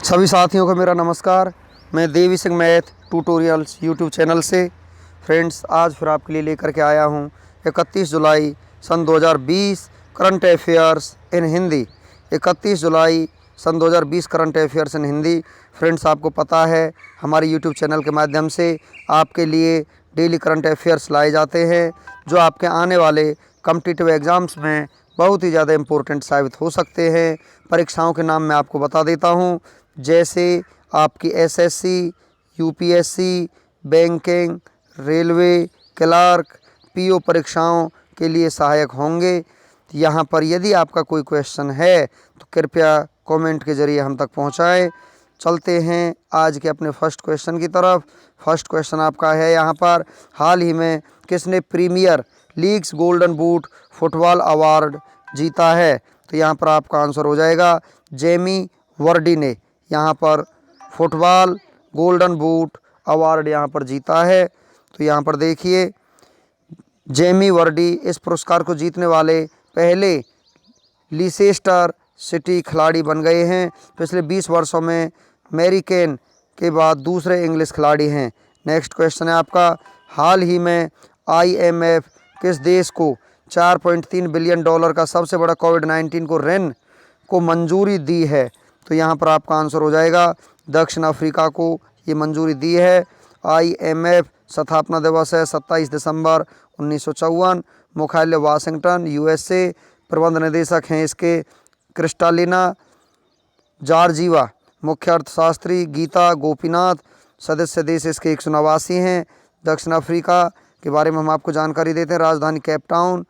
सभी साथियों को मेरा नमस्कार। मैं Devi Singh math tutorials YouTube channel से फ्रेंड्स आज फिर आपके लिए लेकर के आया हूं 31 जुलाई सन 2020 करंट अफेयर्स इन हिंदी। 31 जुलाई सन 2020 current affairs in Hindi. Friends आपको पता है हमारे यूट्यूब चैनल के माध्यम से आपके लिए डेली करंट अफेयर्स लाए जाते हैं जो आपके आने वाले कॉम्पिटिटिव एग्ज़ाम्स में बहुत ही ज़्यादा इम्पोर्टेंट साबित हो सकते हैं। परीक्षाओं के नाम मैं आपको बता देता हूं, जैसे आपकी SSC, UPSC, banking, railway, clerk, PO परीक्षाओं के लिए सहायक होंगे। यहाँ पर यदि आपका कोई क्वेश्चन है तो कृपया कमेंट के ज़रिए हम तक पहुँचाएँ। चलते हैं आज के अपने फर्स्ट क्वेश्चन की तरफ। फर्स्ट क्वेश्चन आपका है यहाँ पर, हाल ही में किसने Premier Leagues Golden Boot football award जीता है? तो यहाँ पर आपका आंसर हो जाएगा जेमी वर्डी ने यहाँ पर फुटबॉल गोल्डन बूट अवार्ड यहाँ पर जीता है। तो यहाँ पर देखिए जेमी वर्डी इस पुरस्कार को जीतने वाले पहले लीसेस्टर सिटी खिलाड़ी बन गए हैं। पिछले 20 वर्षों में मैरी केन के बाद दूसरे इंग्लिश खिलाड़ी हैं। नेक्स्ट क्वेश्चन है आपका, हाल ही में आईएमएफ किस देश को 4.3 बिलियन डॉलर का सबसे बड़ा कोविड-19 को ऋण को मंजूरी दी है? तो यहाँ पर आपका आंसर हो जाएगा दक्षिण अफ्रीका को ये मंजूरी दी है। आईएमएफ स्थापना दिवस है 27 दिसंबर 1954। मुख्यालय वाशिंगटन यूएसए। प्रबंध निदेशक हैं इसके क्रिस्टालिना जॉर्जीवा। मुख्य अर्थशास्त्री गीता गोपीनाथ। सदस्य देश इसके 189 हैं। दक्षिण अफ्रीका के बारे में हम आपको जानकारी देते हैं। राजधानी केपटाउन।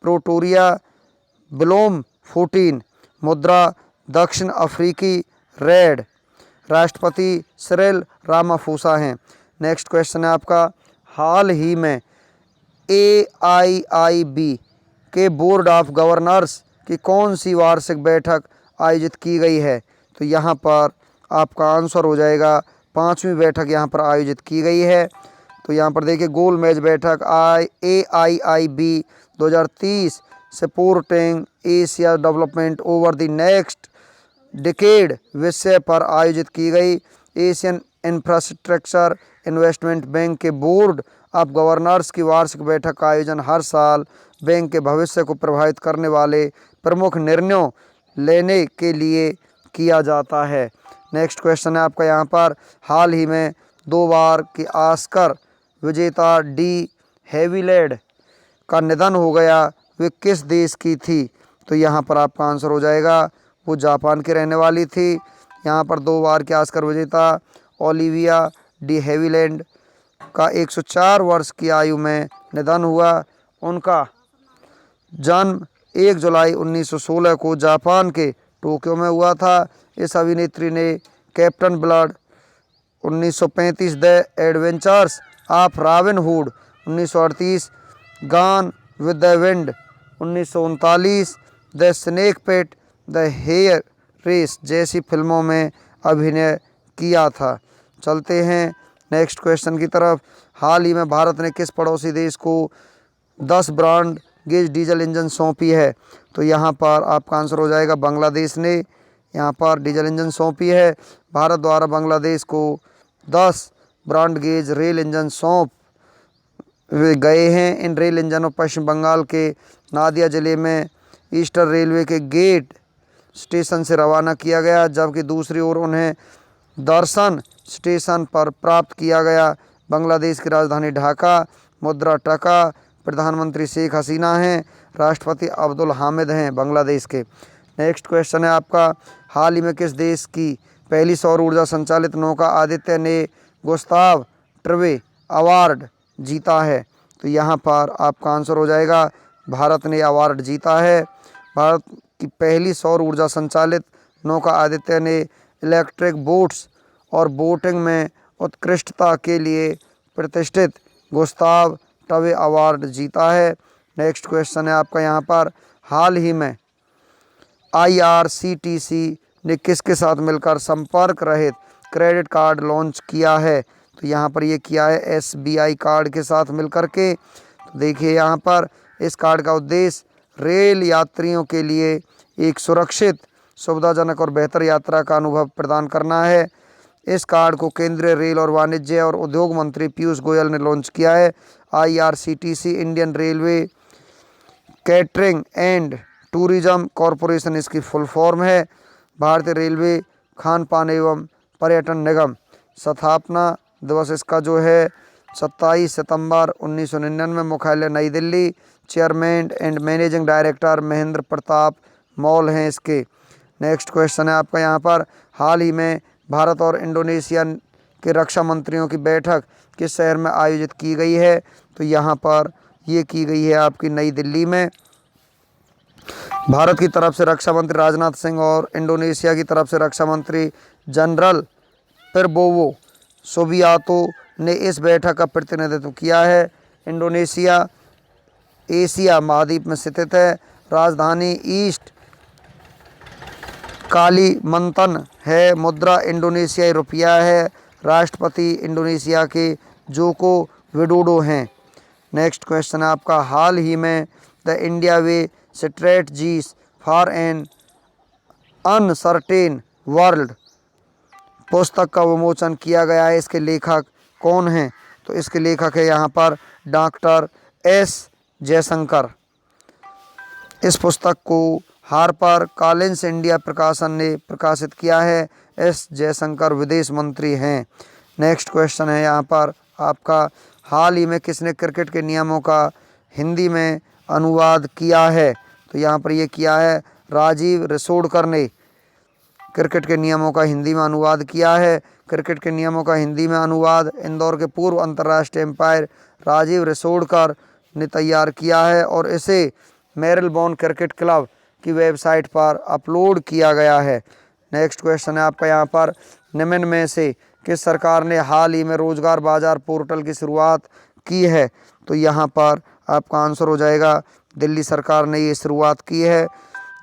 प्रोटोरिया ब्लोम 14। मुद्रा दक्षिण अफ्रीकी रेड। राष्ट्रपति सिरिल रामाफोसा हैं। नेक्स्ट क्वेश्चन है आपका, हाल ही में AIIB के बोर्ड ऑफ गवर्नर्स की कौन सी वार्षिक बैठक आयोजित की गई है? तो यहाँ पर आपका आंसर हो जाएगा 5वीं बैठक यहाँ पर आयोजित की गई है। तो यहाँ पर देखिए गोल मेज बैठक AIIB 2030 supporting Asia development over the next decade विषय पर आयोजित की गई। एशियन इंफ्रास्ट्रक्चर इन्वेस्टमेंट बैंक के बोर्ड ऑफ गवर्नर्स की वार्षिक बैठक का आयोजन हर साल बैंक के भविष्य को प्रभावित करने वाले प्रमुख निर्णयों लेने के लिए किया जाता है। नेक्स्ट क्वेश्चन है आपका यहाँ पर, हाल ही में 2 बार की ऑस्कर विजेता डी हैविलैंड का निधन हो गया, वे किस देश की थी? तो यहाँ पर आपका आंसर हो जाएगा वो जापान की रहने वाली थी। यहाँ पर 2 बार के ऑस्कर विजेता ओलिविया डी हैविलैंड का 104 वर्ष की आयु में निधन हुआ। उनका जन्म 1 जुलाई 1916 को जापान के टोक्यो में हुआ था। इस अभिनेत्री ने Captain Blood 1935, The Adventures of Robin Hood 1938, Gone with the Wind 1939, The Snake Pit, The Heiress जैसी फिल्मों में अभिनय किया था। चलते हैं नेक्स्ट क्वेश्चन की तरफ, हाल ही में भारत ने किस पड़ोसी देश को 10 ब्रॉड गेज डीजल इंजन सौंपी है? तो यहाँ पर आपका आंसर हो जाएगा बांग्लादेश ने यहाँ पर डीजल इंजन सौंपी है। भारत द्वारा बांग्लादेश को 10 ब्रॉड गेज रेल इंजन सौंप गए हैं। इन रेल इंजनों पश्चिम बंगाल के नादिया ज़िले में ईस्टर्न रेलवे के गेट स्टेशन से रवाना किया गया, जबकि दूसरी ओर उन्हें दर्शन स्टेशन पर प्राप्त किया गया। बांग्लादेश की राजधानी ढाका। मुद्रा टका। प्रधानमंत्री शेख हसीना हैं। राष्ट्रपति अब्दुल हामिद हैं बांग्लादेश के। नेक्स्ट क्वेश्चन है आपका, हाल ही में किस देश की पहली सौर ऊर्जा संचालित नौका आदित्य ने गुस्ताव ट्रवे अवार्ड जीता है? तो यहाँ पर आपका आंसर हो जाएगा भारत ने अवार्ड जीता है। भारत की पहली सौर ऊर्जा संचालित नौका आदित्य ने इलेक्ट्रिक बोट्स और बोटिंग में उत्कृष्टता के लिए प्रतिष्ठित गुस्ताव ट्रवे अवार्ड जीता है। नेक्स्ट क्वेश्चन है आपका यहाँ पर, हाल ही में IRCTC ने किसके साथ मिलकर संपर्क रहित क्रेडिट कार्ड लॉन्च किया है? तो यहाँ पर ये किया है SBI कार्ड के साथ मिलकर के। तो देखिए यहाँ पर इस कार्ड का उद्देश्य रेल यात्रियों के लिए एक सुरक्षित सुविधाजनक और बेहतर यात्रा का अनुभव प्रदान करना है। इस कार्ड को केंद्रीय रेल और वाणिज्य और उद्योग मंत्री पीयूष गोयल ने लॉन्च किया है। IRCTC Indian railway catering and tourism corporation इसकी फुल फॉर्म है। भारतीय रेलवे खान पान एवं पर्यटन निगम स्थापना दिवस इसका जो है 27 सितंबर 1999, मुख्यालय नई Delhi. Chairman and managing director Mahendra Pratap Maul हैं इसके। नेक्स्ट क्वेश्चन है आपका यहाँ पर, हाल ही में भारत और इंडोनेशिया के रक्षा मंत्रियों की बैठक किस शहर में आयोजित की गई है? तो यहाँ पर ये की गई है आपकी नई दिल्ली में। भारत की तरफ से रक्षा मंत्री राजनाथ सिंह और इंडोनेशिया की तरफ से रक्षा मंत्री जनरल प्रबोवो सुबियातो ने इस बैठक का प्रतिनिधित्व किया है। इंडोनेशिया एशिया महाद्वीप में स्थित है। राजधानी ईस्ट कालीमंतन है। मुद्रा इंडोनेशियाई रुपया है। राष्ट्रपति इंडोनेशिया के जोको विडोडो हैं। नेक्स्ट क्वेश्चन है आपका, हाल ही में the India way strategies for an uncertain world पुस्तक का विमोचन किया गया है। इसके लेखक कौन हैं? तो इसके लेखक है यहाँ पर डॉक्टर एस जयशंकर। इस पुस्तक को हार्पर कॉलिंस इंडिया प्रकाशन ने प्रकाशित किया है। एस जयशंकर विदेश मंत्री हैं। नेक्स्ट क्वेश्चन है यहाँ पर आपका, हाल ही में किसने क्रिकेट के नियमों का हिंदी में अनुवाद किया है? तो यहाँ पर ये किया है राजीव रसोड़कर ने क्रिकेट के नियमों का हिंदी में अनुवाद किया है। क्रिकेट के नियमों का हिंदी में अनुवाद इंदौर के पूर्व अंतर्राष्ट्रीय एम्पायर राजीव रसोड़कर ने तैयार किया है और इसे मेरिलबोर्न क्रिकेट क्लब की वेबसाइट पर अपलोड किया गया है। नेक्स्ट क्वेश्चन है आपका यहाँ पर, निम्न में से किस सरकार ने हाल ही में रोजगार बाजार पोर्टल की शुरुआत की है? तो यहाँ पर आपका आंसर हो जाएगा दिल्ली सरकार ने ये शुरुआत की है।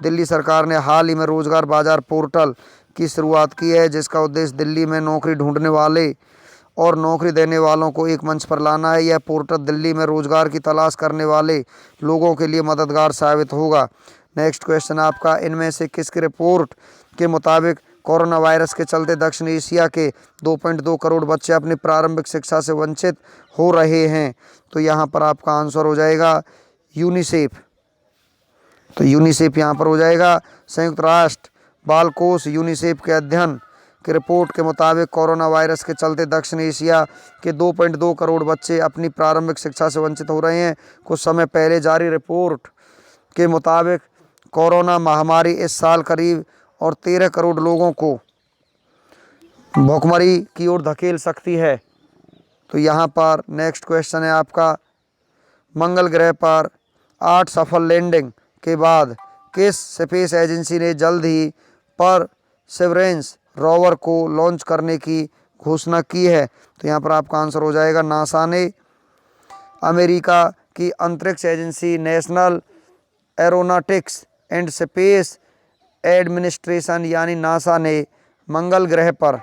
दिल्ली सरकार ने हाल ही में रोजगार बाजार पोर्टल की शुरुआत की है, जिसका उद्देश्य दिल्ली में नौकरी ढूंढने वाले और नौकरी देने वालों को एक मंच पर लाना है। यह पोर्टल दिल्ली में रोजगार की तलाश करने वाले लोगों के लिए मददगार साबित होगा। नेक्स्ट क्वेश्चन आपका, इनमें से किसकी रिपोर्ट के मुताबिक कोरोना वायरस के चलते दक्षिण एशिया के 2.2 करोड़ बच्चे अपनी प्रारंभिक शिक्षा से वंचित हो रहे हैं? तो यहाँ पर आपका आंसर हो जाएगा यूनिसेफ। तो यूनिसेफ यहाँ पर हो जाएगा। संयुक्त राष्ट्र बाल कोष यूनिसेफ के अध्ययन की रिपोर्ट के मुताबिक कोरोना वायरस के चलते दक्षिण एशिया के 2.2 करोड़ बच्चे अपनी प्रारंभिक शिक्षा से वंचित हो रहे हैं। कुछ समय पहले जारी रिपोर्ट के मुताबिक कोरोना महामारी इस साल करीब और 13 करोड़ लोगों को भुखमरी की ओर धकेल सकती है। तो यहाँ पर नेक्स्ट क्वेश्चन है आपका, मंगल ग्रह पर 8 सफल लैंडिंग के बाद किस स्पेस एजेंसी ने जल्द ही परसिवरेंस रोवर को लॉन्च करने की घोषणा की है? तो यहाँ पर आपका आंसर हो जाएगा नासा ने। अमेरिका की अंतरिक्ष agency national aeronautics and space administration यानी नासा ने मंगल ग्रह पर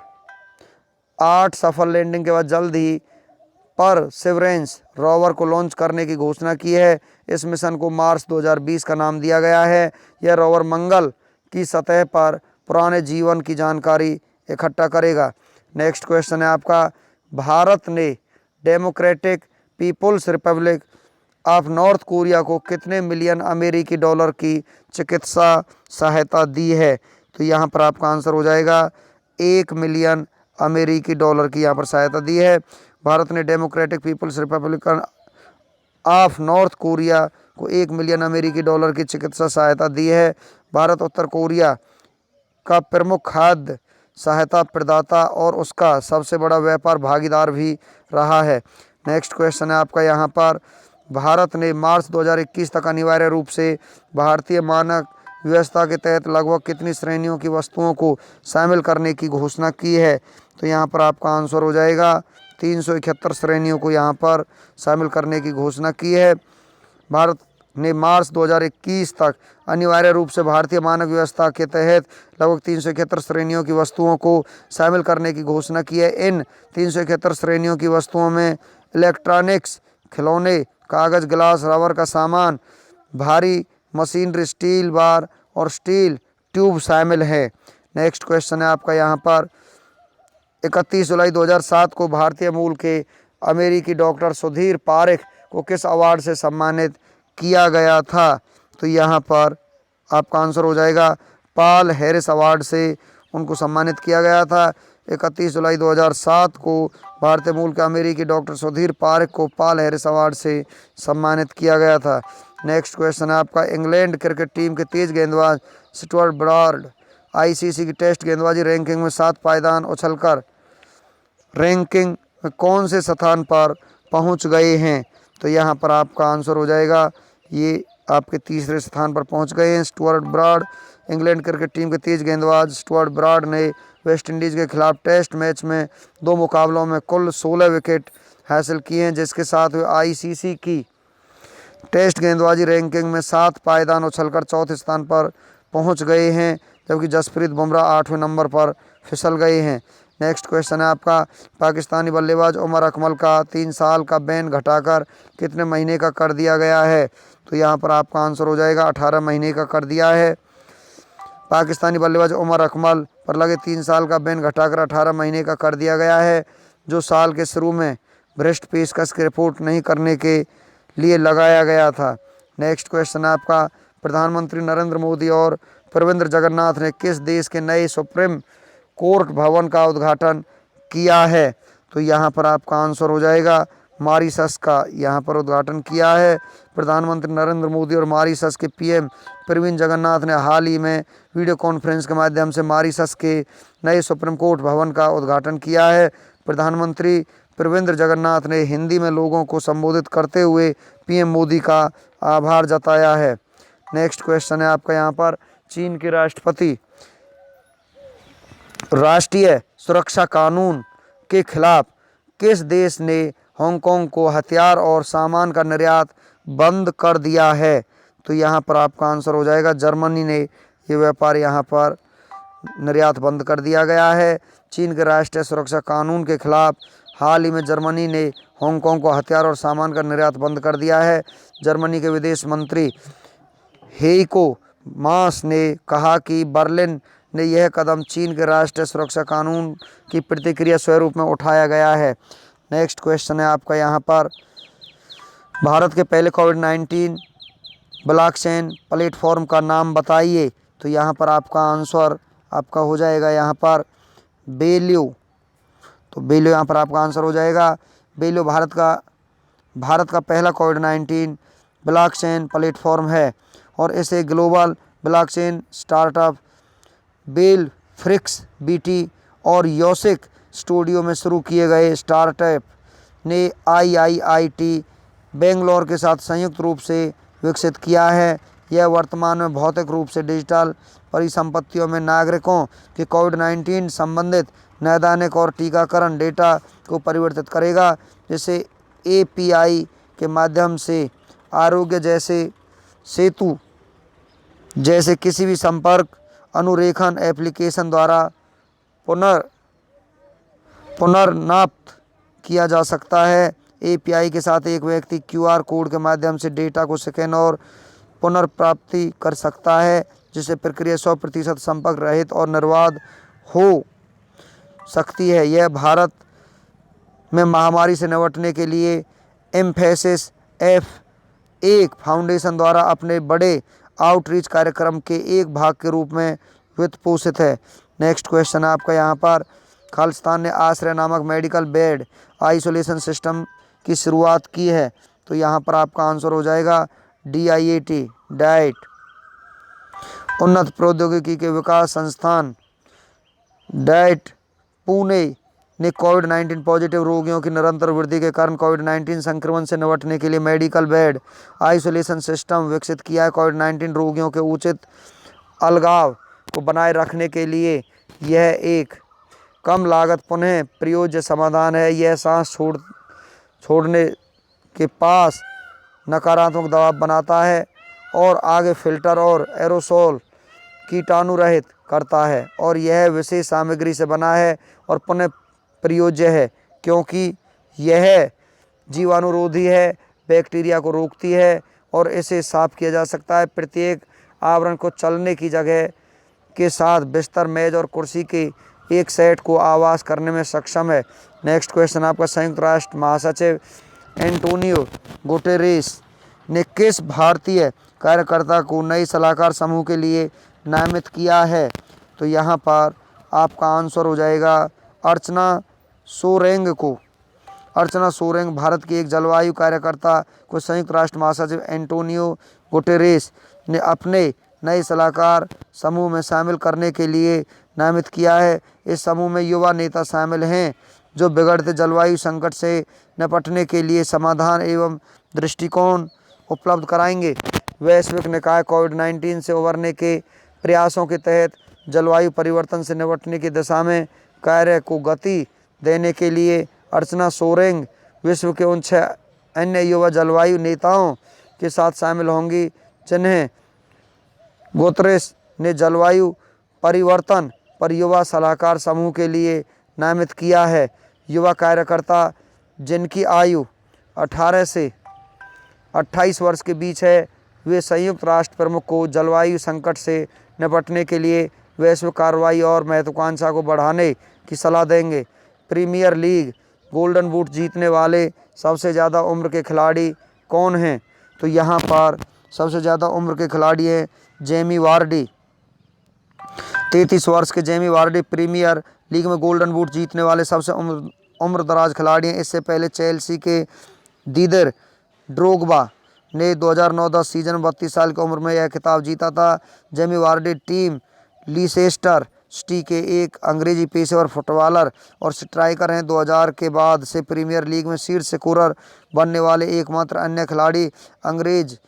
8 सफल लैंडिंग के बाद जल्द ही परसिवरेंस रोवर को लॉन्च करने की घोषणा की है। इस मिशन को मार्च 2020 का नाम दिया गया है। यह रोवर मंगल की सतह पर पुराने जीवन की जानकारी इकट्ठा करेगा। नेक्स्ट क्वेश्चन है आपका, भारत ने Democratic People's Republic of North Korea को कितने मिलियन अमेरिकी डॉलर की चिकित्सा सहायता दी है? तो यहाँ पर आपका आंसर हो जाएगा 1 मिलियन अमेरिकी डॉलर की यहाँ पर सहायता दी है। भारत ने Democratic People's Republic of North Korea को 1 मिलियन अमेरिकी डॉलर की चिकित्सा सहायता दी है। भारत उत्तर कोरिया का प्रमुख खाद्य सहायता प्रदाता और उसका सबसे बड़ा व्यापार भागीदार भी रहा है। नेक्स्ट क्वेश्चन है आपका यहाँ पर, भारत ने मार्च 2021 तक अनिवार्य रूप से भारतीय मानक व्यवस्था के तहत लगभग कितनी श्रेणियों की वस्तुओं को शामिल करने की घोषणा की है? तो यहाँ पर आपका आंसर हो जाएगा 371 श्रेणियों को यहाँ पर शामिल करने की घोषणा की है। भारत ने मार्च 2021 तक अनिवार्य रूप से भारतीय मानक व्यवस्था के तहत लगभग 371 श्रेणियों की वस्तुओं को शामिल करने की घोषणा की है। इन 371 श्रेणियों की वस्तुओं में इलेक्ट्रॉनिक्स, खिलौने, कागज़, गिलास, रबर का सामान, भारी मशीनरी, स्टील बार और स्टील ट्यूब शामिल है। नेक्स्ट क्वेश्चन है आपका यहाँ पर 31 जुलाई 2007 को भारतीय मूल के अमेरिकी डॉक्टर सुधीर पारेख को किस अवार्ड से सम्मानित किया गया था? तो यहाँ पर आपका आंसर हो जाएगा पॉल हैरिस अवार्ड से उनको सम्मानित किया गया था। 31 जुलाई 2007 को भारतीय मूल के अमेरिकी डॉक्टर सुधीर पारेख को पॉल हैरिस अवार्ड से सम्मानित किया गया था। नेक्स्ट क्वेश्चन है आपका इंग्लैंड क्रिकेट टीम के तेज गेंदबाज स्टुअर्ट ब्राड आईसीसी की टेस्ट गेंदबाजी रैंकिंग में 7 पायदान उछलकर रैंकिंग में कौन से स्थान पर पहुंच गए हैं? तो यहाँ पर आपका आंसर हो जाएगा ये आपके तीसरे स्थान पर पहुंच गए हैं Stuart Broad. England cricket team के तेज गेंदबाज स्टुअर्ट ब्राड ने वेस्ट इंडीज़ के खिलाफ टेस्ट मैच में 2 मुकाबलों में कुल 16 विकेट हासिल किए हैं, जिसके साथ वे आईसीसी की टेस्ट गेंदबाजी रैंकिंग में 7 पायदान उछलकर चौथे स्थान पर पहुंच गए हैं, जबकि जसप्रीत बुमराह 8वें नंबर पर फिसल गए हैं। नेक्स्ट क्वेश्चन है आपका पाकिस्तानी बल्लेबाज उमर अकमल का 3 साल का बैन घटाकर कितने महीने का कर दिया गया है? तो यहाँ पर आपका आंसर हो जाएगा 18 महीने का कर दिया है। पाकिस्तानी बल्लेबाज उमर अकमल पर लगे 3 साल का बैन घटाकर 18 महीने का कर दिया गया है, जो साल के शुरू में भ्रष्ट पेशकश की रिपोर्ट नहीं करने के लिए लगाया गया था। नेक्स्ट क्वेश्चन है आपका प्रधानमंत्री नरेंद्र मोदी और प्रविंद्र जगन्नाथ ने किस देश के नए सुप्रीम कोर्ट भवन का उद्घाटन किया है? तो यहाँ पर आपका आंसर हो जाएगा मॉरिशस का यहाँ पर उद्घाटन किया है। प्रधानमंत्री नरेंद्र मोदी और मॉरिशस के पीएम प्रविंद्र जगन्नाथ ने हाल ही में वीडियो कॉन्फ्रेंस के माध्यम से मॉरिशस के नए सुप्रीम कोर्ट भवन का उद्घाटन किया है। प्रधानमंत्री प्रविंद्र जगन्नाथ ने हिंदी में लोगों को संबोधित करते हुए पीएम मोदी का आभार जताया है। नेक्स्ट क्वेश्चन है आपका यहाँ पर चीन के राष्ट्रपति राष्ट्रीय सुरक्षा कानून के खिलाफ किस देश ने हांगकांग को हथियार और सामान का निर्यात बंद कर दिया है? तो यहाँ पर आपका आंसर हो जाएगा जर्मनी ने ये व्यापार यहाँ पर निर्यात बंद कर दिया गया है। चीन के राष्ट्रीय सुरक्षा कानून के खिलाफ हाल ही में जर्मनी ने हांगकांग को हथियार और सामान का निर्यात बंद कर दिया है। जर्मनी के विदेश मंत्री हेइको मास ने कहा कि बर्लिन ने यह कदम चीन के राष्ट्रीय सुरक्षा कानून की प्रतिक्रिया स्वरूप में उठाया गया है। नेक्स्ट क्वेश्चन है आपका यहाँ पर भारत के पहले कोविड-19 ब्लॉकचेन प्लेटफॉर्म का नाम बताइए। तो यहाँ पर आपका आंसर आपका हो जाएगा यहाँ पर बेलियो। तो बेलियो यहाँ पर आपका आंसर हो जाएगा बेलियो भारत का पहला कोविड-19 ब्लॉकचेन प्लेटफॉर्म है और इसे ग्लोबल ब्लॉकचेन स्टार्टअप बेल फ्रिक्स बीटी और योसिक स्टूडियो में शुरू किए गए स्टार्टअप ने आईआईटी बेंगलोर के साथ संयुक्त रूप से विकसित किया है। यह वर्तमान में भौतिक रूप से डिजिटल परिसंपत्तियों में नागरिकों के कोविड-19 संबंधित नैदानिक और टीकाकरण डेटा को परिवर्तित करेगा, जिसे एपीआई के माध्यम से आरोग्य जैसे सेतु जैसे किसी भी संपर्क अनुरेखण एप्लीकेशन द्वारा पुनर्नाप्त किया जा सकता है। एपीआई के साथ एक व्यक्ति क्यूआर कोड के माध्यम से डेटा को स्कैन और पुनर्प्राप्ति कर सकता है, जिससे प्रक्रिया 100% संपर्क रहित और निर्बाध हो सकती है। यह भारत में महामारी से निपटने के लिए एम्फेसिस F1 फाउंडेशन द्वारा अपने बड़े आउटरीच कार्यक्रम के एक भाग के रूप में वित्त पोषित है। नेक्स्ट क्वेश्चन है आपका यहाँ पर खालिस्तान ने आश्रय नामक मेडिकल बेड आइसोलेशन सिस्टम की शुरुआत की है। तो यहाँ पर आपका आंसर हो जाएगा DIAT डाइट उन्नत प्रौद्योगिकी के विकास संस्थान डाइट पुणे ने कोविड-19 पॉजिटिव रोगियों की निरंतर वृद्धि के कारण कोविड-19 संक्रमण से निपटने के लिए मेडिकल बेड आइसोलेशन सिस्टम विकसित किया है। कोविड-19 रोगियों के उचित अलगाव को बनाए रखने के लिए यह एक कम लागत पुनः प्रयोज्य समाधान है। यह सांस छोड़ने के पास नकारात्मक दबाव बनाता है और आगे फिल्टर और एरोसोल कीटाणु रहित करता है, और यह विशेष सामग्री से बना है और पुनः प्रयोज्य है क्योंकि यह जीवाणुरोधी है, बैक्टीरिया को रोकती है और इसे साफ किया जा सकता है। प्रत्येक आवरण को चलने की जगह के साथ बिस्तर, मेज और कुर्सी के एक सेट को आवास करने में सक्षम है। नेक्स्ट क्वेश्चन आपका, संयुक्त राष्ट्र महासचिव एंटोनियो गुटेरेस ने किस भारतीय कार्यकर्ता को नई सलाहकार समूह के लिए नामित किया है? तो यहाँ पर आपका आंसर हो जाएगा अर्चना सोरेंग को। अर्चना सोरेंग भारत की एक जलवायु कार्यकर्ता को संयुक्त राष्ट्र महासचिव एंटोनियो गुटेरेस ने अपने नए सलाहकार समूह में शामिल करने के लिए नामित किया है। इस समूह में युवा नेता शामिल हैं जो बिगड़ते जलवायु संकट से निपटने के लिए समाधान एवं दृष्टिकोण उपलब्ध कराएंगे। वैश्विक निकाय कोविड-19 से उबरने के प्रयासों के तहत जलवायु परिवर्तन से निपटने की दिशा में कार्य को गति देने के लिए अर्चना सोरेंग विश्व के उन 6 अन्य युवा जलवायु नेताओं के साथ शामिल होंगी जिन्हें गुतेरेस ने जलवायु परिवर्तन पर युवा सलाहकार समूह के लिए नामित किया है। युवा कार्यकर्ता जिनकी आयु 18 से 28 वर्ष के बीच है, वे संयुक्त राष्ट्र प्रमुख को जलवायु संकट से निपटने के लिए वैश्विक कार्रवाई और महत्वाकांक्षा को बढ़ाने की सलाह देंगे। प्रीमियर लीग गोल्डन बूट जीतने वाले सबसे ज़्यादा उम्र के खिलाड़ी कौन हैं? तो यहाँ पर सबसे ज़्यादा उम्र के खिलाड़ी हैं जेमी वार्डी। 33 वर्ष के जेमी वार्डी प्रीमियर लीग में गोल्डन बूट जीतने वाले सबसे उम्रदराज खिलाड़ी हैं। इससे पहले चेल्सी के दीदर ड्रोग्बा ने 2009-10 सीजन में 32 साल की उम्र में यह खिताब जीता था। Jamie Vardy team Leicester city के एक अंग्रेजी पेशेवर फुटबॉलर और स्ट्राइकर हैं। 2000 के बाद से प्रीमियर लीग में शीर्ष स्कोरर बनने वाले एकमात्र अन्य खिलाड़ी अंग्रेज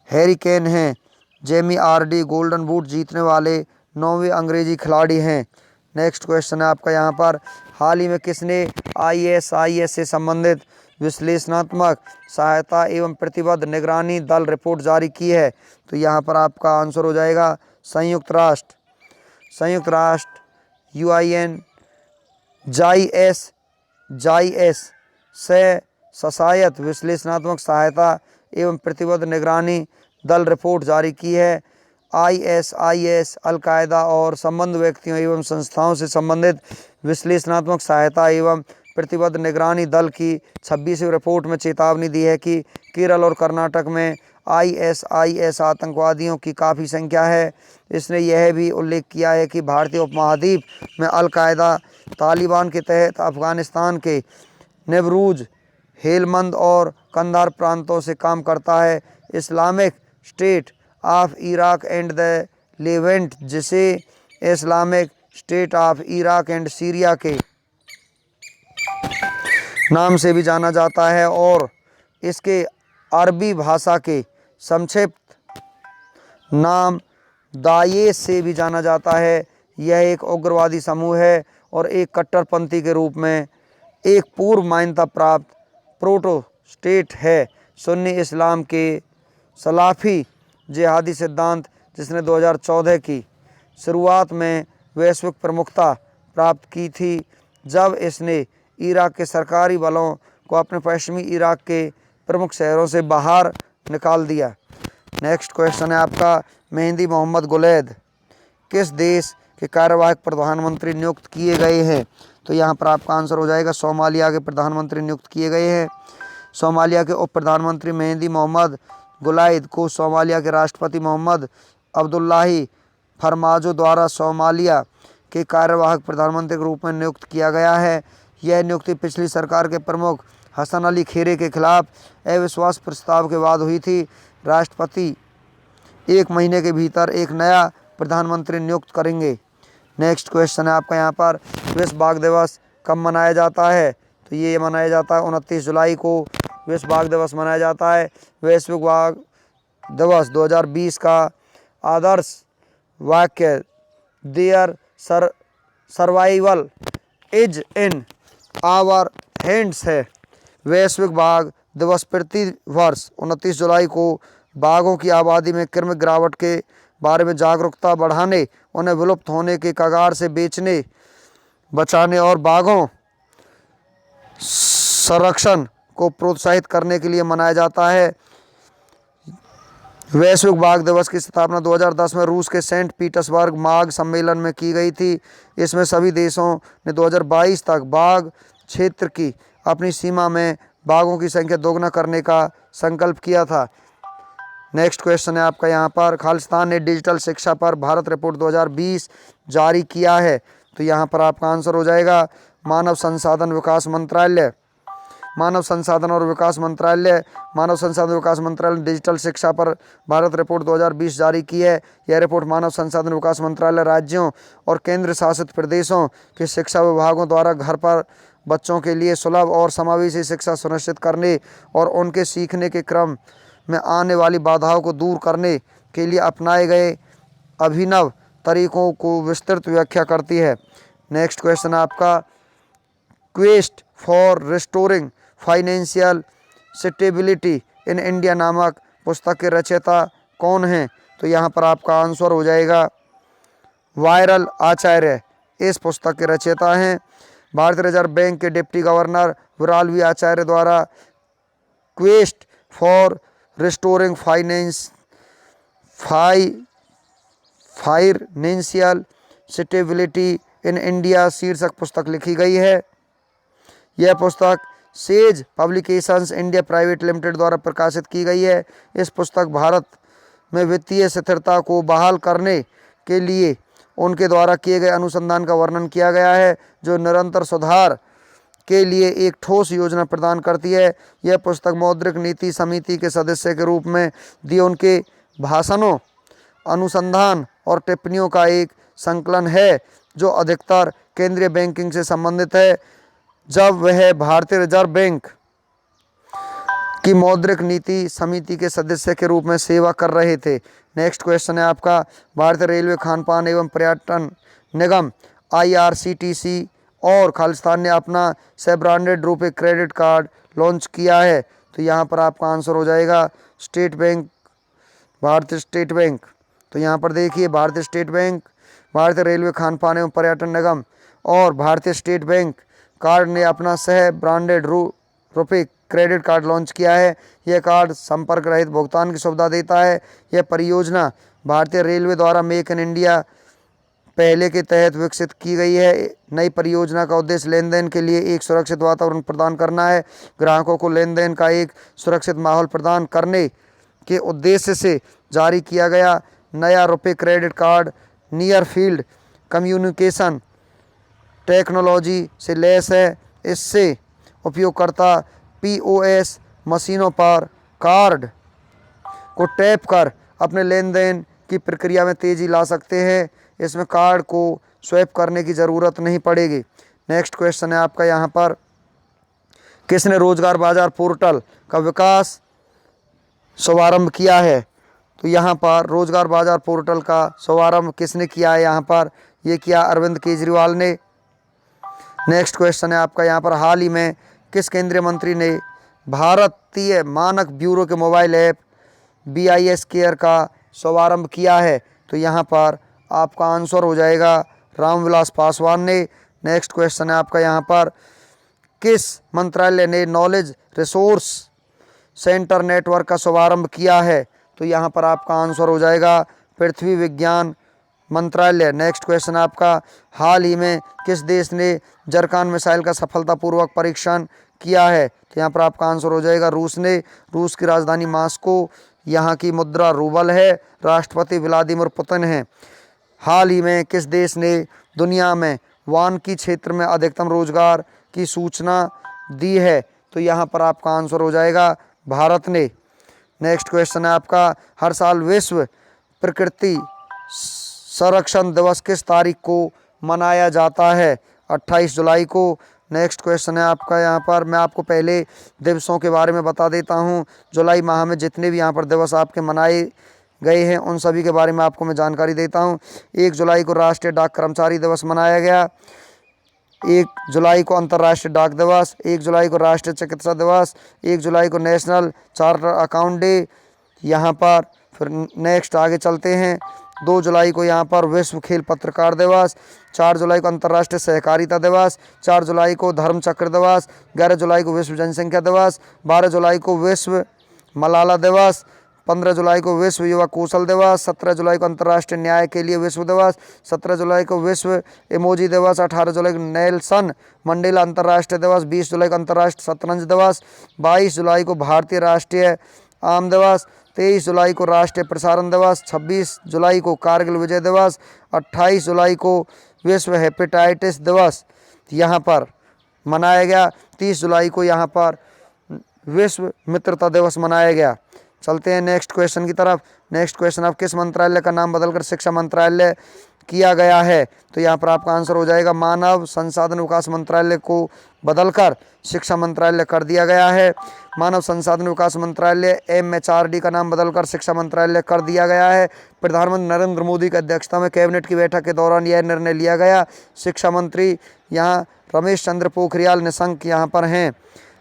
हैरी केन हैं। जेमी वार्डी गोल्डन बूट जीतने वाले 9वें अंग्रेजी खिलाड़ी हैं। नेक्स्ट क्वेश्चन है आपका यहाँ पर, हाल ही में किसने ISIS से संबंधित विश्लेषणात्मक सहायता एवं प्रतिबद्ध निगरानी दल रिपोर्ट जारी की है? तो यहाँ पर आपका आंसर हो जाएगा संयुक्त राष्ट्र UN JIS से सहायता विश्लेषणात्मक सहायता एवं प्रतिबद्ध निगरानी दल रिपोर्ट जारी की है। ISIS अलकायदा और संबद्ध व्यक्तियों एवं संस्थाओं से संबंधित विश्लेषणात्मक सहायता एवं प्रतिबद्ध निगरानी दल की 26वीं रिपोर्ट में चेतावनी दी है कि केरल और कर्नाटक में ISIS आतंकवादियों की काफ़ी संख्या है। इसने यह भी उल्लेख किया है कि भारतीय उपमहाद्वीप में अलकायदा तालिबान के तहत अफगानिस्तान के नेबरूज, हेलमंद और कंधार प्रांतों से काम करता है। Islamic State of Iraq and the Levant, जिसे Islamic State of Iraq and Syria के नाम से भी जाना जाता है और इसके अरबी भाषा के संक्षिप्त नाम दाइश से भी जाना जाता है। यह एक उग्रवादी समूह है और एक कट्टरपंथी के रूप में एक पूर्व मान्यता प्राप्त प्रोटो स्टेट है। सुन्नी इस्लाम के सलाफी जिहादी सिद्धांत, जिसने 2014 की शुरुआत में वैश्विक प्रमुखता प्राप्त की थी जब इसने इराक के सरकारी बलों को अपने पश्चिमी इराक के प्रमुख शहरों से बाहर निकाल दिया। नेक्स्ट क्वेश्चन है आपका, मेहदी मोहम्मद गुलैद किस देश के कार्यवाहक प्रधानमंत्री नियुक्त किए गए हैं? तो यहाँ पर आपका आंसर हो जाएगा सोमालिया के प्रधानमंत्री नियुक्त किए गए हैं। सोमालिया के उप प्रधानमंत्री मेहदी मोहम्मद गुलैद को सोमालिया के राष्ट्रपति मोहम्मद अब्दुल्लाही फरमाजो द्वारा सोमालिया के कार्यवाहक प्रधानमंत्री के रूप में नियुक्त किया गया है। यह नियुक्ति पिछली सरकार के प्रमुख हसन अली खेरे के खिलाफ अविश्वास प्रस्ताव के बाद हुई थी। राष्ट्रपति 1 महीने के भीतर एक नया प्रधानमंत्री नियुक्त करेंगे। नेक्स्ट क्वेश्चन है आपका यहाँ पर, विश्व बाघ दिवस कब मनाया जाता है? तो ये मनाया जाता है 29 जुलाई को विश्व बाघ दिवस मनाया जाता है। वैश्विक बाघ दिवस 2020 का आदर्श वाक्य their survival is in our hands है। वैश्विक बाघ दिवस प्रति वर्ष 29 जुलाई को बाघों की आबादी में क्रमिक गिरावट के बारे में जागरूकता बढ़ाने, उन्हें विलुप्त होने के कगार से बचाने और बाघों संरक्षण को प्रोत्साहित करने के लिए मनाया जाता है। वैश्विक बाघ दिवस की स्थापना 2010 में रूस के सेंट पीटर्सबर्ग बाघ सम्मेलन में की गई थी। इसमें सभी देशों ने 2022 तक बाघ क्षेत्र की अपनी सीमा में बाघों की संख्या दोगुना करने का संकल्प किया था। नेक्स्ट क्वेश्चन है आपका यहाँ पर, खालिस्तान ने डिजिटल शिक्षा पर भारत रिपोर्ट 2020 जारी किया है। तो यहाँ पर आपका आंसर हो जाएगा मानव संसाधन विकास मंत्रालय। मानव संसाधन विकास मंत्रालय ने डिजिटल शिक्षा पर भारत रिपोर्ट 2020 जारी की है। यह रिपोर्ट मानव संसाधन विकास मंत्रालय राज्यों और केंद्र शासित प्रदेशों के शिक्षा विभागों द्वारा घर पर बच्चों के लिए सुलभ और समावेशी शिक्षा सुनिश्चित करने और उनके सीखने के क्रम में आने वाली बाधाओं को दूर करने के लिए अपनाए गए अभिनव तरीकों को विस्तृत व्याख्या करती है। नेक्स्ट क्वेश्चन आपका, quest for restoring financial stability in India नामक पुस्तक के रचयिता कौन हैं? तो यहाँ पर आपका आंसर हो जाएगा वायरल आचार्य इस पुस्तक के रचयिता हैं। भारतीय रिजर्व बैंक के डिप्टी गवर्नर विराल वी आचार्य द्वारा quest for restoring financial stability in India शीर्षक पुस्तक लिखी गई है। यह पुस्तक says publications India private limited द्वारा प्रकाशित की गई है। इस पुस्तक भारत में वित्तीय स्थिरता को बहाल करने के लिए उनके द्वारा किए गए अनुसंधान का वर्णन किया गया है, जो निरंतर सुधार के लिए एक ठोस योजना प्रदान करती है। यह पुस्तक मौद्रिक नीति समिति के सदस्य के रूप में दिए उनके भाषणों, अनुसंधान और टिप्पणियों का एक संकलन है, जो अधिकतर केंद्रीय बैंकिंग से संबंधित है, जब वह भारतीय रिजर्व बैंक की मौद्रिक नीति समिति के सदस्य के रूप में सेवा कर रहे थे। नेक्स्ट क्वेश्चन है आपका, भारतीय रेलवे खानपान एवं पर्यटन निगम IRCTC और खालिस्तान ने अपना सह ब्रांडेड रुपए क्रेडिट कार्ड लॉन्च किया है। तो यहाँ पर आपका आंसर हो जाएगा स्टेट बैंक, भारतीय स्टेट बैंक। तो यहाँ पर देखिए, भारतीय स्टेट बैंक, भारतीय रेलवे खानपान एवं पर्यटन निगम और भारतीय स्टेट बैंक कार्ड ने अपना सह ब्रांडेड रुपए क्रेडिट कार्ड लॉन्च किया है। यह कार्ड संपर्क रहित भुगतान की सुविधा देता है। यह परियोजना भारतीय रेलवे द्वारा मेक इन इंडिया पहले के तहत विकसित की गई है। नई परियोजना का उद्देश्य लेन देन के लिए एक सुरक्षित वातावरण प्रदान करना है। ग्राहकों को लेन देन का एक सुरक्षित माहौल प्रदान करने के उद्देश्य से जारी किया गया नया रुपए credit card near field communication technology से लैस है। इससे उपयोगकर्ता POS मशीनों पर कार्ड को टैप कर अपने लेन देन की प्रक्रिया में तेज़ी ला सकते हैं। इसमें कार्ड को स्वैप करने की ज़रूरत नहीं पड़ेगी। नेक्स्ट क्वेश्चन है आपका यहाँ पर, किसने रोजगार बाजार पोर्टल का विकास शुभारंभ किया है? तो यहाँ पर रोजगार बाजार पोर्टल का शुभारंभ किसने किया है? यहाँ पर ये किया अरविंद केजरीवाल ने। नेक्स्ट क्वेश्चन है आपका यहाँ पर, हाल ही में किस केंद्रीय मंत्री ने भारतीय मानक ब्यूरो के मोबाइल ऐप BIS केयर का शुभारंभ किया है? तो यहाँ पर आपका आंसर हो जाएगा रामविलास पासवान ने। नेक्स्ट क्वेश्चन है आपका यहाँ पर, किस मंत्रालय ने नॉलेज रिसोर्स सेंटर नेटवर्क का शुभारंभ किया है? तो यहाँ पर आपका आंसर हो जाएगा पृथ्वी विज्ञान मंत्रालय। नेक्स्ट क्वेश्चन आपका, हाल ही में किस देश ने जरकान मिसाइल का सफलतापूर्वक परीक्षण किया है? तो यहाँ पर आपका आंसर हो जाएगा रूस ने। रूस की राजधानी मॉस्को, यहाँ की मुद्रा रूबल है, राष्ट्रपति व्लादिमीर पुतिन हैं। हाल ही में किस देश ने दुनिया में वानिकी क्षेत्र में अधिकतम रोजगार की सूचना दी है? तो यहाँ पर आपका आंसर हो जाएगा भारत ने। नेक्स्ट क्वेश्चन है आपका, हर साल विश्व प्रकृति संरक्षण दिवस किस तारीख को मनाया जाता है? 28 जुलाई को। नेक्स्ट क्वेश्चन है आपका यहाँ पर, मैं आपको पहले दिवसों के बारे में बता देता हूँ। जुलाई माह में जितने भी यहाँ पर दिवस आपके मनाए गए हैं उन सभी के बारे में आपको मैं जानकारी देता हूँ। 1 जुलाई को राष्ट्रीय डाक कर्मचारी दिवस मनाया गया। 1 जुलाई को अंतर्राष्ट्रीय डाक दिवस, 1 जुलाई को राष्ट्रीय चिकित्सा दिवस, 1 जुलाई को नेशनल चार्टर अकाउंट डे। यहाँ पर फिर नेक्स्ट आगे चलते हैं, 2 जुलाई को यहाँ पर विश्व खेल पत्रकार दिवस, 4 जुलाई को अंतर्राष्ट्रीय सहकारिता दिवस, 4 जुलाई को धर्म चक्र दिवस, 11 जुलाई को विश्व जनसंख्या दिवस, 12 जुलाई को विश्व मलाला दिवस, 15 जुलाई को विश्व युवा कौशल दिवस, 17 जुलाई को अंतर्राष्ट्रीय न्याय के लिए विश्व दिवस, 17 जुलाई को विश्व इमोजी दिवस, 18 जुलाई को नेल्सन मंडेला अंतर्राष्ट्रीय दिवस, 20 जुलाई को अंतर्राष्ट्रीय शतरंज दिवस, 22 जुलाई को भारतीय राष्ट्रीय आम दिवस, 23 जुलाई को राष्ट्रीय प्रसारण दिवस, 26 जुलाई को कारगिल विजय दिवस, 28 जुलाई को विश्व हेपेटाइटिस दिवस यहाँ पर मनाया गया, 30 जुलाई को यहाँ पर विश्व मित्रता दिवस मनाया गया। चलते हैं नेक्स्ट क्वेश्चन की तरफ। नेक्स्ट क्वेश्चन, अब किस मंत्रालय का नाम बदलकर शिक्षा मंत्रालय किया गया है? तो यहाँ पर आपका आंसर हो जाएगा मानव संसाधन विकास मंत्रालय को बदलकर शिक्षा मंत्रालय कर दिया गया है। मानव संसाधन विकास मंत्रालय MHRD का नाम बदलकर शिक्षा मंत्रालय कर दिया गया है। प्रधानमंत्री नरेंद्र मोदी की अध्यक्षता में कैबिनेट की बैठक के दौरान यह निर्णय लिया गया। शिक्षा मंत्री यहाँ रमेश चंद्र पोखरियाल निशंक यहाँ पर हैं।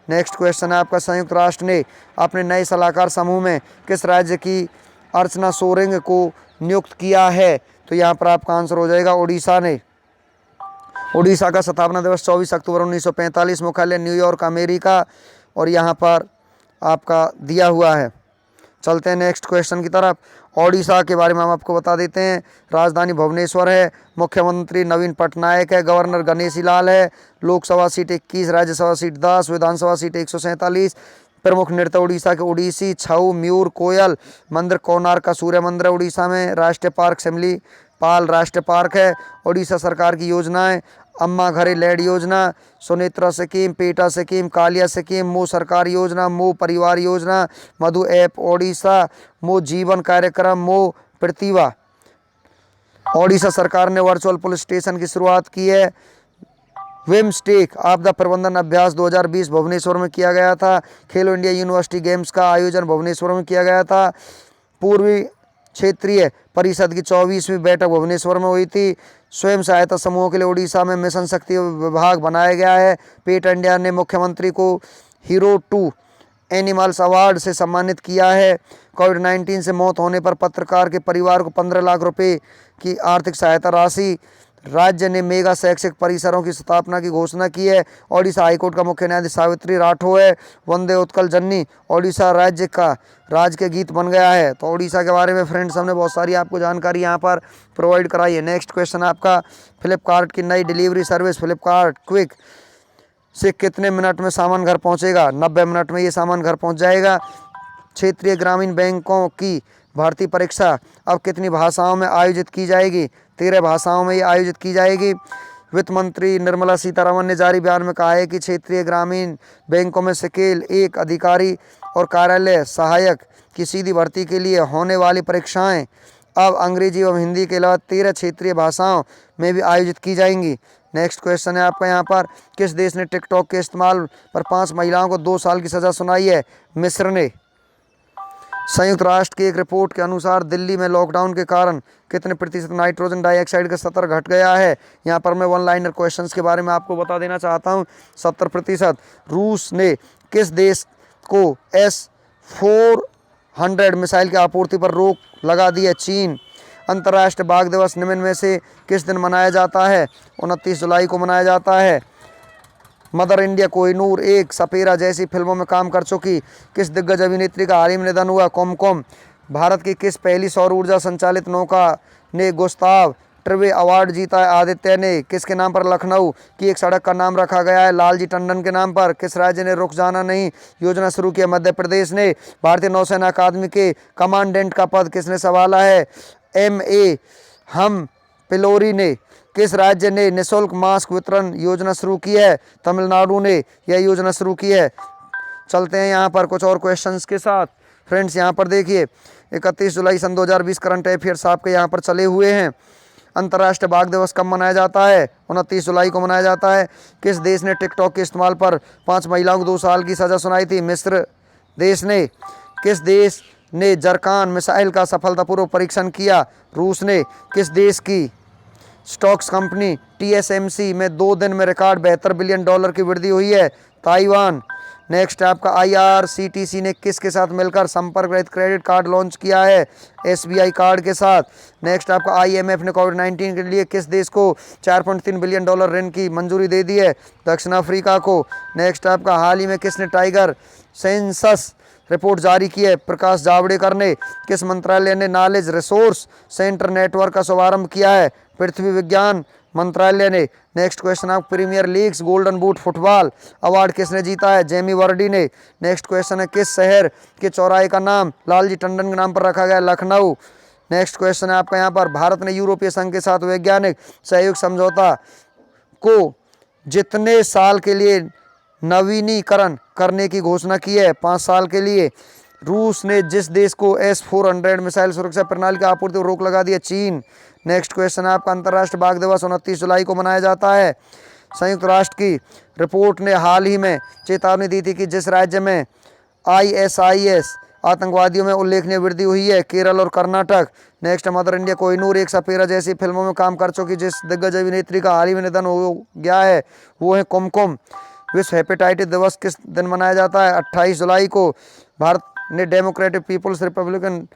नेक्स्ट क्वेश्चन है आपका, संयुक्त राष्ट्र ने अपने नए सलाहकार समूह में किस राज्य की अर्चना सोरेंग को नियुक्त किया है? तो यहाँ पर आपका आंसर हो जाएगा उड़ीसा ने। उड़ीसा का स्थापना दिवस 24 अक्टूबर 1945, मुख्यालय न्यूयॉर्क अमेरिका, और यहाँ पर आपका दिया हुआ है। चलते हैं नेक्स्ट क्वेश्चन की तरफ। ओडिशा के बारे में हम आपको बता देते हैं। राजधानी भुवनेश्वर है, मुख्यमंत्री नवीन पटनायक है, गवर्नर गणेशी लाल है, लोकसभा सीट 21, राज्यसभा सीट 10, विधानसभा सीट 147। प्रमुख नृत्य उड़ीसा के ओडिसी, छऊ, मयूर, कोयल। मंदिर कोणार्क का सूर्य मंदिर है उड़ीसा में। राष्ट्रीय पार्क शिमली पाल राष्ट्रीय पार्क है। उड़ीसा सरकार की योजनाएं, अम्मा घरे लैड योजना, सुनेत्रा स्कीम, पेटा स्कीम, कालिया स्कीम, मो सरकार योजना, मो परिवार योजना, मधु ऐप ओडिशा, मो जीवन कार्यक्रम, मो प्रतिभा। ओडिशा सरकार ने वर्चुअल पुलिस स्टेशन की शुरुआत की है। विम्स्टेक आपदा प्रबंधन अभ्यास 2020 भुवनेश्वर में किया गया था। खेलो इंडिया यूनिवर्सिटी गेम्स का आयोजन भुवनेश्वर में किया गया था। पूर्वी क्षेत्रीय परिषद की 24वीं बैठक भुवनेश्वर में हुई थी। स्वयं सहायता समूहों के लिए उड़ीसा में मिशन शक्ति विभाग बनाया गया है। पेट इंडिया ने मुख्यमंत्री को हीरो टू एनिमल्स अवार्ड से सम्मानित किया है। कोविड-19 से मौत होने पर पत्रकार के परिवार को 15 लाख रुपए की आर्थिक सहायता राशि। राज्य ने मेगा शैक्षिक परिसरों की स्थापना की घोषणा की है। ओडिशा हाईकोर्ट का मुख्य न्यायाधीश सावित्री राठौर है। वंदे उत्कल जननी ओडिशा राज्य का राजकीय गीत बन गया है। तो ओडिशा के बारे में फ्रेंड्स हमने बहुत सारी आपको जानकारी यहाँ पर प्रोवाइड कराई है। नेक्स्ट क्वेश्चन आपका, फ्लिपकार्ट की नई डिलीवरी सर्विस फ्लिपकार्ट क्विक से कितने मिनट में सामान घर पहुँचेगा? 90 मिनट में ये सामान घर पहुँच जाएगा। क्षेत्रीय ग्रामीण बैंकों की भर्ती परीक्षा अब कितनी भाषाओं में आयोजित की जाएगी? 13 भाषाओं में ये आयोजित की जाएगी। वित्त मंत्री निर्मला सीतारमन ने जारी बयान में कहा है कि क्षेत्रीय ग्रामीण बैंकों में स्केल 1 अधिकारी और कार्यालय सहायक की सीधी भर्ती के लिए होने वाली परीक्षाएं अब अंग्रेजी एवं हिंदी के अलावा 13 क्षेत्रीय भाषाओं में भी आयोजित की जाएंगी। नेक्स्ट क्वेश्चन है आपका यहाँ पर, किस देश ने टिकटॉक के इस्तेमाल पर 5 महिलाओं को 2 साल की सज़ा सुनाई है? मिस्र ने। संयुक्त राष्ट्र की एक रिपोर्ट के अनुसार दिल्ली में लॉकडाउन के कारण कितने प्रतिशत नाइट्रोजन डाइऑक्साइड का स्तर घट गया है? यहाँ पर मैं वन लाइनर क्वेश्चंस के बारे में आपको बता देना चाहता हूँ। 70%। रूस ने किस देश को S-400 मिसाइल की आपूर्ति पर रोक लगा दी है? चीन। अंतर्राष्ट्रीय बाघ दिवस निम्न में से किस दिन मनाया जाता है? 29 जुलाई को मनाया जाता है। मदर इंडिया कोहिनूर एक सपेरा जैसी फिल्मों में काम कर चुकी किस दिग्गज अभिनेत्री का हाल ही में निधन हुआ? कुमकुम। भारत की किस पहली सौर ऊर्जा संचालित नौका ने गुस्ताव ट्रिवे अवार्ड जीता है? आदित्य ने। किसके नाम पर लखनऊ की एक सड़क का नाम रखा गया है? लालजी टंडन के नाम पर। किस राज्य ने रुक जाना नहीं योजना शुरू की? मध्य प्रदेश ने। भारतीय नौसेना अकादमी के कमांडेंट का पद किसने संभाला है? M.A. हम पिलोरी ने। किस राज्य ने निःशुल्क मास्क वितरण योजना शुरू की है? तमिलनाडु ने यह योजना शुरू की है। चलते हैं यहाँ पर कुछ और क्वेश्चंस के साथ। फ्रेंड्स यहाँ पर देखिए, 31 जुलाई सन 2020 करंट अफेयर्स आपके यहाँ पर चले हुए हैं। अंतर्राष्ट्रीय बाघ दिवस कब मनाया जाता है? 29 जुलाई को मनाया जाता है। किस देश ने टिकटॉक के इस्तेमाल पर 5 महिलाओं को 2 साल की सज़ा सुनाई थी? मिस्र देश ने। किस देश ने जरकान मिसाइल का सफलतापूर्वक परीक्षण किया? रूस ने। किस देश की स्टॉक्स कंपनी TSMC में 2 दिन में रिकॉर्ड $72 बिलियन की वृद्धि हुई है? ताइवान। नेक्स्ट आपका IRCTC ने किसके साथ मिलकर संपर्क रहित क्रेडिट कार्ड लॉन्च किया है? SBI कार्ड के साथ। नेक्स्ट आपका IMF ने कोविड-19 के लिए किस देश को $4.3 बिलियन ऋण की मंजूरी दे दी है? दक्षिण अफ्रीका को। नेक्स्ट आपका हाल ही में किसने टाइगर सेंसस रिपोर्ट जारी की है। प्रकाश जावड़ेकर ने। किस मंत्रालय ने नॉलेज रिसोर्स सेंटर नेटवर्क का शुभारंभ किया है? पृथ्वी विज्ञान मंत्रालय ने। नेक्स्ट क्वेश्चन आप Premier Leagues Golden Boot football award किसने जीता है? जेमी वर्डी ने। नेक्स्ट क्वेश्चन है किस शहर के चौराहे का नाम लालजी टंडन के नाम पर रखा गया? लखनऊ। नेक्स्ट क्वेश्चन है आपका यहाँ पर, भारत ने यूरोपीय संघ के साथ वैज्ञानिक सहयोग समझौता को जितने साल के लिए नवीनीकरण करने की घोषणा की है? 5 साल के लिए। रूस ने जिस देश को S-400 मिसाइल सुरक्षा प्रणाली की आपूर्ति पर रोक लगा दी है? चीन। नेक्स्ट क्वेश्चन है आपका, अंतर्राष्ट्रीय बाघ दिवस 29 जुलाई को मनाया जाता है। संयुक्त राष्ट्र की रिपोर्ट ने हाल ही में चेतावनी दी थी कि जिस राज्य में ISIS आतंकवादियों में उल्लेखनीय वृद्धि हुई है? केरल और Karnataka. Next mother India Kohinoor एक सपेरा जैसी फिल्मों में काम कर चुकी जिस दिग्गज अभिनेत्री का हाल ही में निधन हो गया है वो है कुमकुम। विश्व हेपेटाइटिस दिवस किस दिन मनाया जाता है? 28 जुलाई को। भारत ने Democratic People's Republican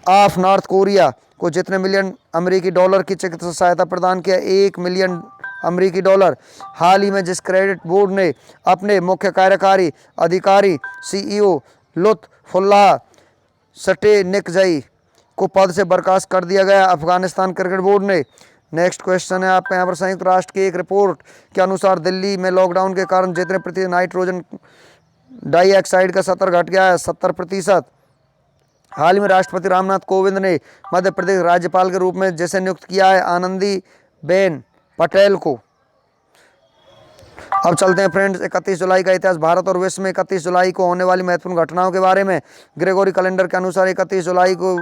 of North Korea को जितने मिलियन अमेरिकी डॉलर की चिकित्सा सहायता प्रदान किया? 1 मिलियन अमेरिकी डॉलर। हाल ही में जिस क्रेडिट बोर्ड ने अपने मुख्य कार्यकारी अधिकारी CEO लुत्फुल्लाह सटेनिकजई को पद से बर्खास्त कर दिया गया? अफगानिस्तान क्रिकेट बोर्ड ने। नेक्स्ट क्वेश्चन है आपका यहाँ पर, संयुक्त राष्ट्र की एक रिपोर्ट के अनुसार दिल्ली में लॉकडाउन के कारण जितने प्रति नाइट्रोजन डाइऑक्साइड का स्तर घट गया है? 70%। हाल ही में राष्ट्रपति रामनाथ कोविंद ने मध्य प्रदेश राज्यपाल के रूप में जिसे नियुक्त किया है? आनंदीबेन पटेल को। अब चलते हैं फ्रेंड्स 31 जुलाई का इतिहास। भारत और विश्व में 31 जुलाई को होने वाली महत्वपूर्ण घटनाओं के बारे में। ग्रेगोरी कैलेंडर के अनुसार 31 जुलाई को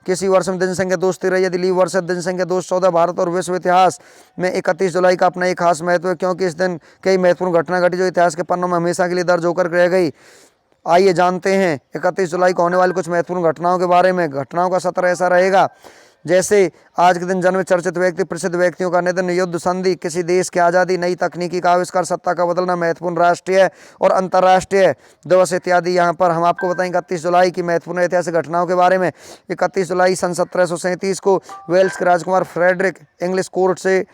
किसी वर्ष में दिन संख्या 2 स्थिर रही। यदि लीव वर्ष दिन संख्या 214। भारत और विश्व इतिहास में 31 जुलाई का अपना एक खास महत्व है क्योंकि इस दिन कई महत्वपूर्ण घटना घटी जो इतिहास के पन्नों में हमेशा के लिए दर्ज होकर रह गई। आइए जानते हैं 31 जुलाई को होने वाली कुछ महत्वपूर्ण घटनाओं के बारे में। घटनाओं का सत्र ऐसा रहेगा जैसे आज के दिन जन्म चर्चित व्यक्ति प्रसिद्ध व्यक्तियों का निधन, युद्ध संधि, किसी देश की आज़ादी, नई तकनीकी का आविष्कार, सत्ता का बदलना, महत्वपूर्ण राष्ट्रीय और अंतर्राष्ट्रीय दिवस इत्यादि। यहाँ पर हम आपको बताएंगे 31 जुलाई की महत्वपूर्ण ऐतिहासिक घटनाओं के बारे में। 31 जुलाई सन 1737 को वेल्स के राजकुमार फ्रेडरिक इंग्लिश कोर्ट से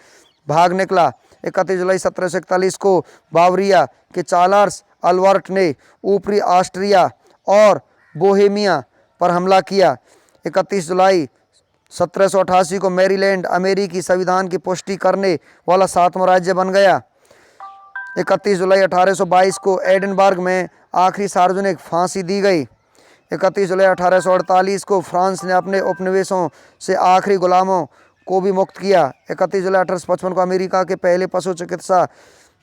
भाग निकला। 31 जुलाई 1741 को बावरिया के चार्ल्स अल्बर्ट ने ऊपरी ऑस्ट्रिया और बोहेमिया पर हमला किया। 31 जुलाई 1788 को मैरीलैंड अमेरिकी संविधान की पुष्टि करने वाला 7वां राज्य बन गया। 31 जुलाई 1822 को एडिनबर्ग में आखिरी सार्वजनिक फांसी दी गई। 31 जुलाई 1848 को फ्रांस ने अपने उपनिवेशों से आखिरी गुलामों को भी मुक्त किया। 31 जुलाई 1855 को अमेरिका के पहले पशु चिकित्सा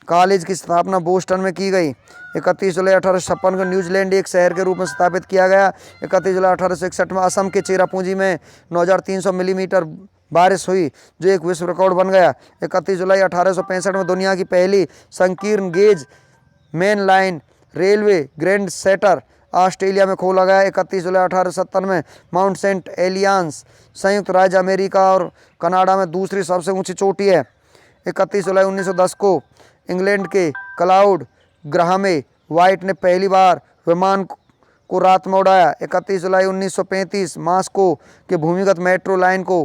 कॉलेज की स्थापना बोस्टन में की गई। 31 जुलाई 1856 को न्यूजीलैंड एक शहर के रूप में स्थापित किया गया। 31 जुलाई 1861 में असम के चेरापूंजी में 9300 मिलीमीटर बारिश हुई जो एक विश्व रिकॉर्ड बन गया। 31 जुलाई 1865 में दुनिया की पहली संकीर्ण gauge main line railway grand सेटर ऑस्ट्रेलिया में खोला गया। 31 जुलाई 1870 में माउंट सेंट एलियान्स संयुक्त राज्य अमेरिका और कनाडा में दूसरी सबसे ऊंची चोटी है। 31 जुलाई 1910 को इंग्लैंड के क्लाउड ग्राहमे वाइट ने पहली बार विमान को रात में उड़ाया। 31 जुलाई 1935 मास्को के भूमिगत मेट्रो लाइन को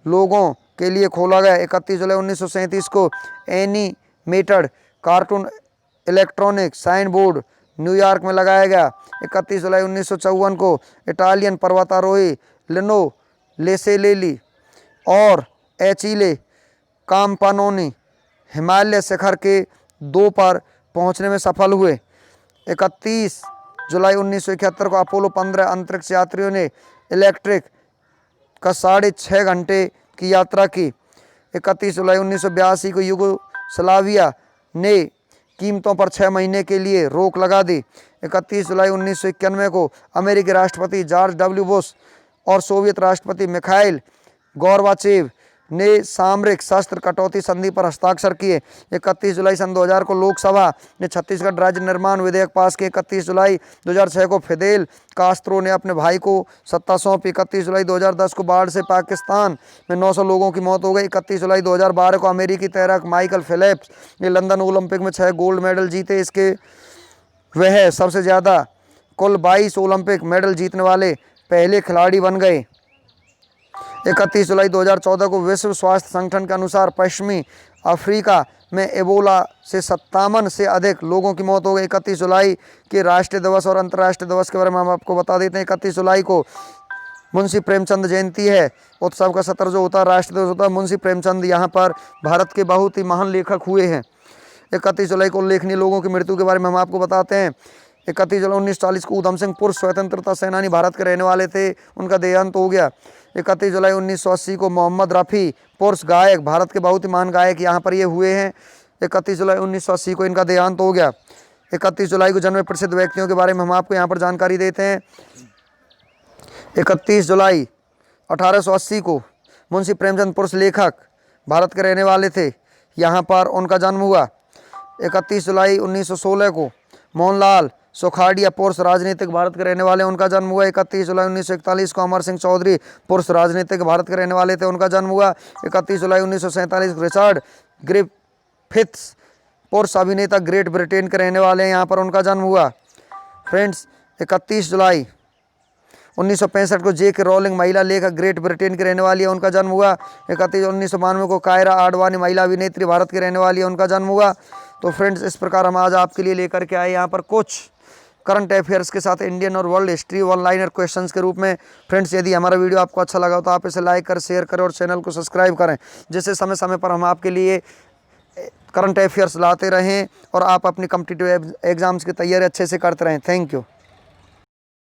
लोगों के लिए खोला गया। 31 जुलाई 1937 को animated cartoon electronic sign board New York में लगाया गया। 31 जुलाई 1954 को इटालियन पर्वतारोही लिनो लेसेलेली और एचिले काम्पानोनी हिमालय शिखर के 2 पर पहुंचने में सफल हुए। 31 जुलाई 1971 को अपोलो 15 अंतरिक्ष यात्रियों ने इलेक्ट्रिक का 6.5 घंटे की यात्रा की। 31 जुलाई 1982 को युगोस्लाविया ने कीमतों पर 6 महीने के लिए रोक लगा दी। 31 जुलाई 1991 को अमेरिकी राष्ट्रपति जॉर्ज W. बुश और सोवियत राष्ट्रपति मिखाइल गोर्बाचेव ने सामरिक शस्त्र कटौती संधि पर हस्ताक्षर किए। 31 जुलाई सन 2000 को लोकसभा ने छत्तीसगढ़ राज्य निर्माण विधेयक पास किए। 31 जुलाई 2006 को फिदेल कास्त्रो ने अपने भाई को सत्ता सौंपी। 31 जुलाई 2010 को बाढ़ से पाकिस्तान में 900 लोगों की मौत हो गई। 31 जुलाई 2012 को अमेरिकी तैराक माइकल फेल्प्स ने लंदन ओलंपिक में 6 गोल्ड मेडल जीते। इसके वह सबसे ज़्यादा कुल 22 ओलंपिक मेडल जीतने वाले पहले खिलाड़ी बन गए। 31 जुलाई 2014 को विश्व स्वास्थ्य संगठन के अनुसार पश्चिमी अफ्रीका में एबोला से 57 से अधिक लोगों की मौत हो गई। 31 जुलाई के राष्ट्रीय दिवस और अंतर्राष्ट्रीय दिवस के बारे में हम आपको बता देते हैं। 31 जुलाई को मुंशी प्रेमचंद जयंती है। उत्सव का सत्र जो होता है, राष्ट्रीय दिवस होता है। मुंशी प्रेमचंद यहाँ पर भारत के बहुत ही महान लेखक हुए हैं। 31 जुलाई को उल्लेखनीय लोगों की मृत्यु के बारे में हम आपको बताते हैं। 31 जुलाई 1940 को उधम सिंह पुर स्वतंत्रता सेनानी भारत के रहने वाले थे, उनका देहांत हो गया। 31 जुलाई 1980 को मोहम्मद रफ़ी पुरुष गायक, भारत के बहुत ही महान गायक यहाँ पर ये हुए हैं। 31 जुलाई 1980 को इनका देहांत हो गया। 31 जुलाई को जन्मे प्रसिद्ध व्यक्तियों के बारे में हम आपको यहाँ पर जानकारी देते हैं। 31 जुलाई 1880 को मुंशी प्रेमचंद पुरुष लेखक, भारत के रहने वाले थे, यहाँ पर उनका जन्म हुआ। 31 जुलाई 1916 को मोहनलाल सुखाड़िया पुरुष राजनीतिक, भारत के रहने वाले, उनका जन्म हुआ। 31 जुलाई 1941 को अमर सिंह चौधरी पुरुष राजनीतिक, भारत के रहने वाले थे, उनका जन्म हुआ। 31 जुलाई 1947 रिचर्ड ग्रिफिथ्स पुरुष अभिनेता, ग्रेट ब्रिटेन के रहने वाले हैं, यहाँ पर उनका जन्म हुआ। फ्रेंड्स, 31 जुलाई 1965 को जे के रोलिंग महिला लेखक, ग्रेट ब्रिटेन की रहने वाली है, उनका जन्म हुआ। 1992 को कायरा आडवाणी महिला अभिनेत्री, भारत की रहने वाली है, उनका जन्म हुआ। तो फ्रेंड्स, इस प्रकार हम आज आपके लिए लेकर के आए यहाँ पर कुछ करंट अफेयर्स के साथ इंडियन और world history one liner questions के रूप में। फ्रेंड्स, यदि हमारा वीडियो आपको अच्छा लगा तो आप इसे लाइक कर, शेयर करें और चैनल को सब्सक्राइब करें, जिससे समय समय पर हम आपके लिए करंट अफेयर्स लाते रहें और आप अपनी कॉम्पिटिटिव एग्जाम्स की तैयारी अच्छे से करते रहें। Thank you.